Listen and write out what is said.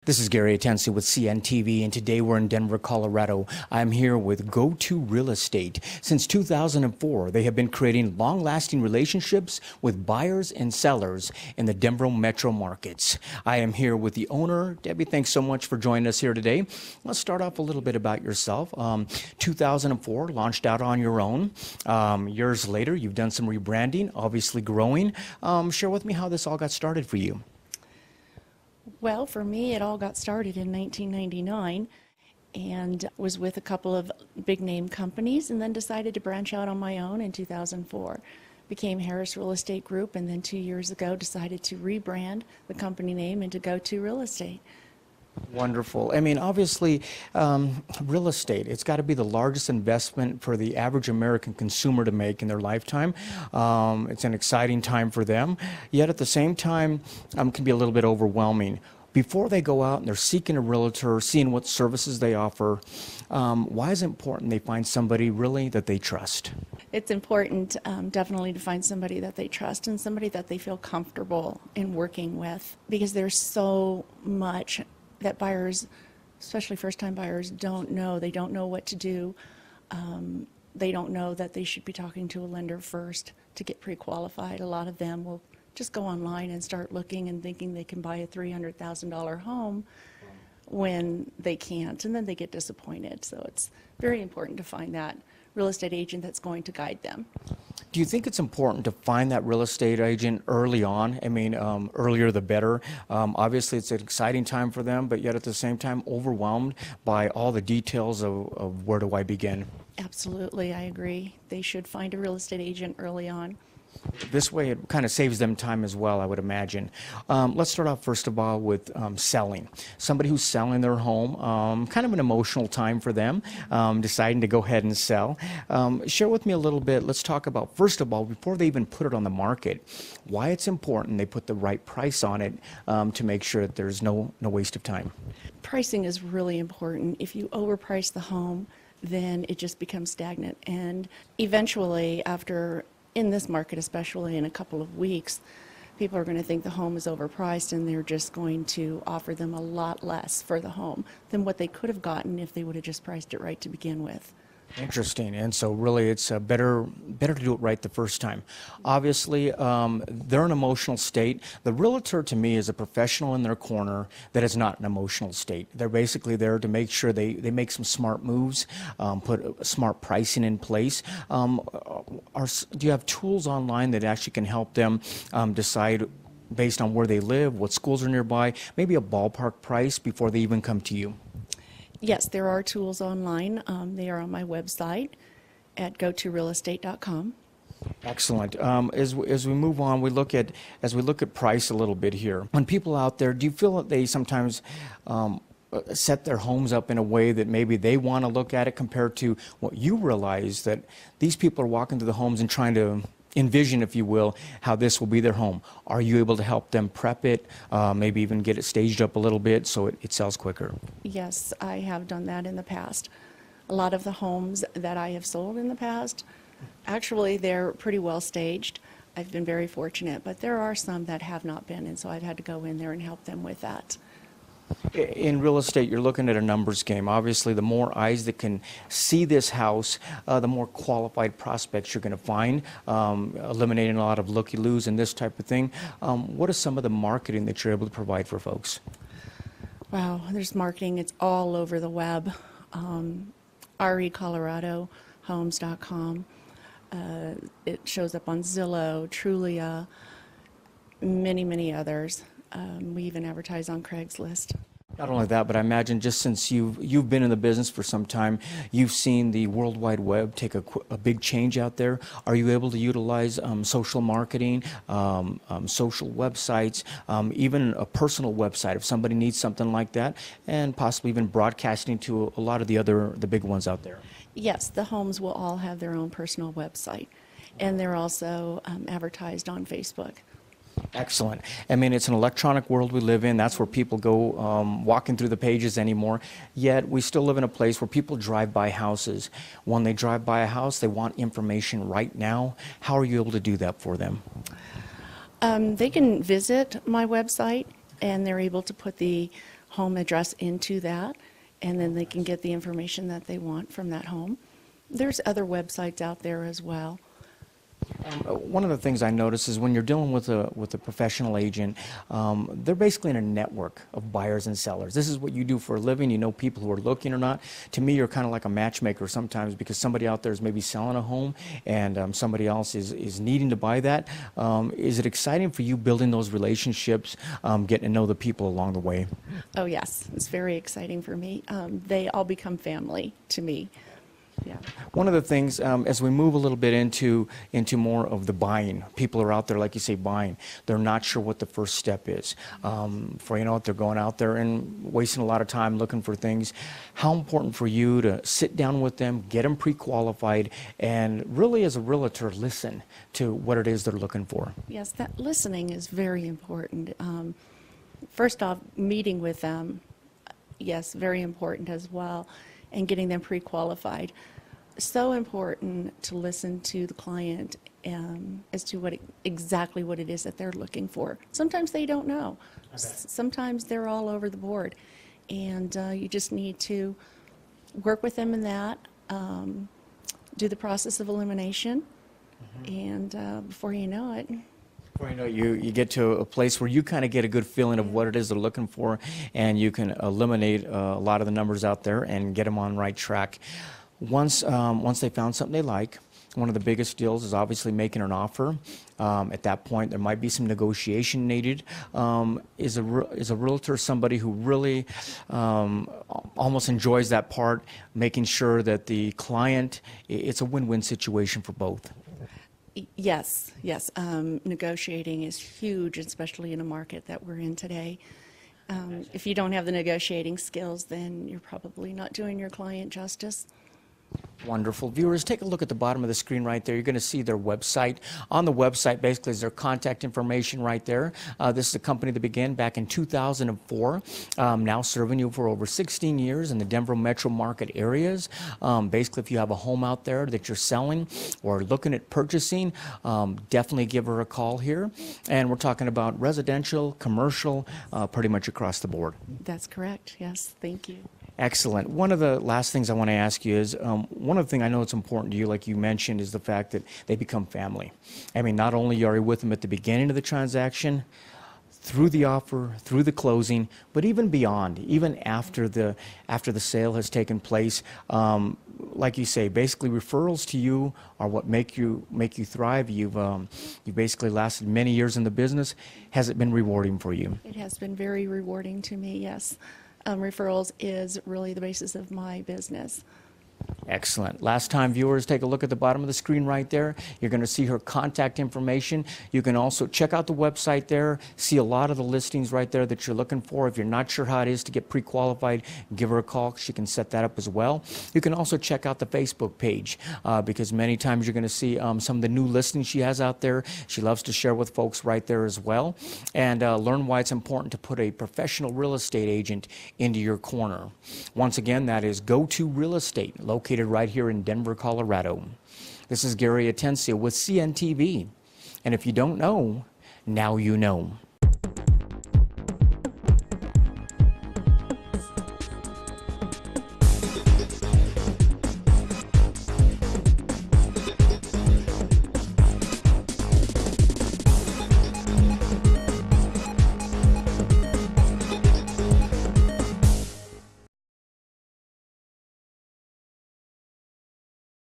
This is Gary Atencio with CNTV, and today we're in Denver, Colorado. I'm here with Go-To Real Estate. Since 2004, they have been creating long-lasting relationships with buyers and sellers in the Denver metro markets. I am here with the owner. Debbie, thanks so much for joining us here today. Let's start off a little bit about yourself. 2004, launched out on your own. Years later, you've done some rebranding, obviously growing. Share with me how this all got started for you. Well, for me, it all got started in 1999 and was with a couple of big name companies, and then decided to branch out on my own in 2004. Became Harris Real Estate Group, and then 2 years ago decided to rebrand the company name into Go-To Real Estate. Wonderful. I mean, obviously, real estate, it's got to be the largest investment for the average American consumer to make in their lifetime. It's an exciting time for them, yet at the same time, can be a little bit overwhelming. Before they go out and they're seeking a realtor, seeing what services they offer, why is it important they find somebody really that they trust? It's important definitely to find somebody that they trust and somebody that they feel comfortable in working with, because there's so much that buyers, especially first-time buyers, don't know. They don't know what to do. They don't know that they should be talking to a lender first to get pre-qualified. A lot of them will just go online and start looking and thinking they can buy a $300,000 home when they can't, and then they get disappointed. So it's very important to find that real estate agent that's going to guide them. Do you think it's important to find that real estate agent early on? I mean, earlier the better. Obviously, it's an exciting time for them, but yet at the same time, overwhelmed by all the details of where do I begin? Absolutely, I agree. They should find a real estate agent early on. This way, it kind of saves them time as well, I would imagine. Let's start off, first of all, with selling. Somebody who's selling their home, kind of an emotional time for them, deciding to go ahead and sell. Share with me a little bit. Let's talk about, first of all, before they even put it on the market, why it's important they put the right price on it to make sure that there's no waste of time. Pricing is really important. If you overprice the home, then it just becomes stagnant. And eventually, in this market, especially in a couple of weeks, people are going to think the home is overpriced, and they're just going to offer them a lot less for the home than what they could have gotten if they would have just priced it right to begin with. Interesting. And so really it's better to do it right the first time. Obviously, they're an emotional state. The realtor, to me, is a professional in their corner that is not an emotional state. They're basically there to make sure they make some smart moves, put smart pricing in place. Do you have tools online that actually can help them decide based on where they live, what schools are nearby, maybe a ballpark price before they even come to you? Yes, there are tools online. They are on my website at gotorealestate.com. Excellent. As we move on, we look at price a little bit here. When people out there, do you feel that they sometimes set their homes up in a way that maybe they want to look at it compared to what you realize that these people are walking through the homes and trying to envision, if you will, how this will be their home? Are you able to help them prep it, maybe even get it staged up a little bit so it sells quicker? Yes, I have done that in the past. A lot of the homes that I have sold in the past, actually, they're pretty well staged. I've been very fortunate, but there are some that have not been, and so I've had to go in there and help them with that. In real estate, you're looking at a numbers game. Obviously, the more eyes that can see this house, the more qualified prospects you're going to find, eliminating a lot of looky-loos and this type of thing. What is some of the marketing that you're able to provide for folks? Wow, there's marketing. It's all over the web. recoloradohomes.com. It shows up on Zillow, Trulia, many others. We even advertise on Craigslist. Not only that, but I imagine just since you've been in the business for some time, you've seen the World Wide Web take a big change out there. Are you able to utilize social marketing, social websites, even a personal website if somebody needs something like that, and possibly even broadcasting to a lot of the big ones out there? Yes, the homes will all have their own personal website, and they're also advertised on Facebook. Excellent. I mean, it's an electronic world we live in. That's where people go walking through the pages anymore. Yet we still live in a place where people drive by houses. When they drive by a house, they want information right now. How are you able to do that for them? They can visit my website, and they're able to put the home address into that, and then they can get the information that they want from that home. There's other websites out there as well. One of the things I notice is when you're dealing with a professional agent, they're basically in a network of buyers and sellers. This is what you do for a living. You know people who are looking or not. To me, you're kind of like a matchmaker sometimes, because somebody out there is maybe selling a home and somebody else is needing to buy that. Is it exciting for you building those relationships, getting to know the people along the way? Oh, yes, it's very exciting for me. They all become family to me. Yeah. One of the things, as we move a little bit into more of the buying, people are out there, like you say, buying. They're not sure what the first step is. For you know what, they're going out there and wasting a lot of time looking for things. How important for you to sit down with them, get them pre-qualified, and really, as a realtor, listen to what it is they're looking for? Yes, that listening is very important. First off, meeting with them, yes, very important as well, and getting them pre-qualified. So important to listen to the client as to exactly what it is that they're looking for. Sometimes they don't know. Sometimes they're all over the board, and you just need to work with them in that, do the process of elimination, and before you know it, Before you know it, you get to a place where you kind of get a good feeling of what it is they're looking for, and you can eliminate a lot of the numbers out there and get them on the right track. Once they found something they like, one of the biggest deals is obviously making an offer. At that point, there might be some negotiation needed. Is a realtor somebody who really almost enjoys that part, making sure that the client, it's a win-win situation for both? yes, yes. Negotiating is huge, especially in a market that we're in today. If you don't have the negotiating skills, then you're probably not doing your client justice. Wonderful. Viewers, take a look at the bottom of the screen right there. You're going to see their website. On the website, basically, is their contact information right there. This is a company that began back in 2004, now serving you for over 16 years in the Denver metro market areas. Basically, if you have a home out there that you're selling or looking at purchasing, definitely give her a call here. And we're talking about residential, commercial, pretty much across the board. That's correct. Yes, thank you. Excellent. One of the last things I want to ask you is, one of the things I know it's important to you, like you mentioned, is the fact that they become family. I mean, not only are you with them at the beginning of the transaction, through the offer, through the closing, but even beyond, even after the sale has taken place. Like you say, basically referrals to you are what make you thrive. You've basically lasted many years in the business. Has it been rewarding for you? It has been very rewarding to me, yes. Referrals is really the basis of my business. Excellent. Last time, viewers, take a look at the bottom of the screen right there. You're going to see her contact information. You can also check out the website there, see a lot of the listings right there that you're looking for. If you're not sure how it is to get pre-qualified, give her a call. She can set that up as well. You can also check out the Facebook page because many times you're going to see some of the new listings she has out there. She loves to share with folks right there as well, and learn why it's important to put a professional real estate agent into your corner. Once again, that is Go-To Real Estate, located right here in Denver, Colorado. This is Gary Atencio with CNTV. And if you don't know, now you know.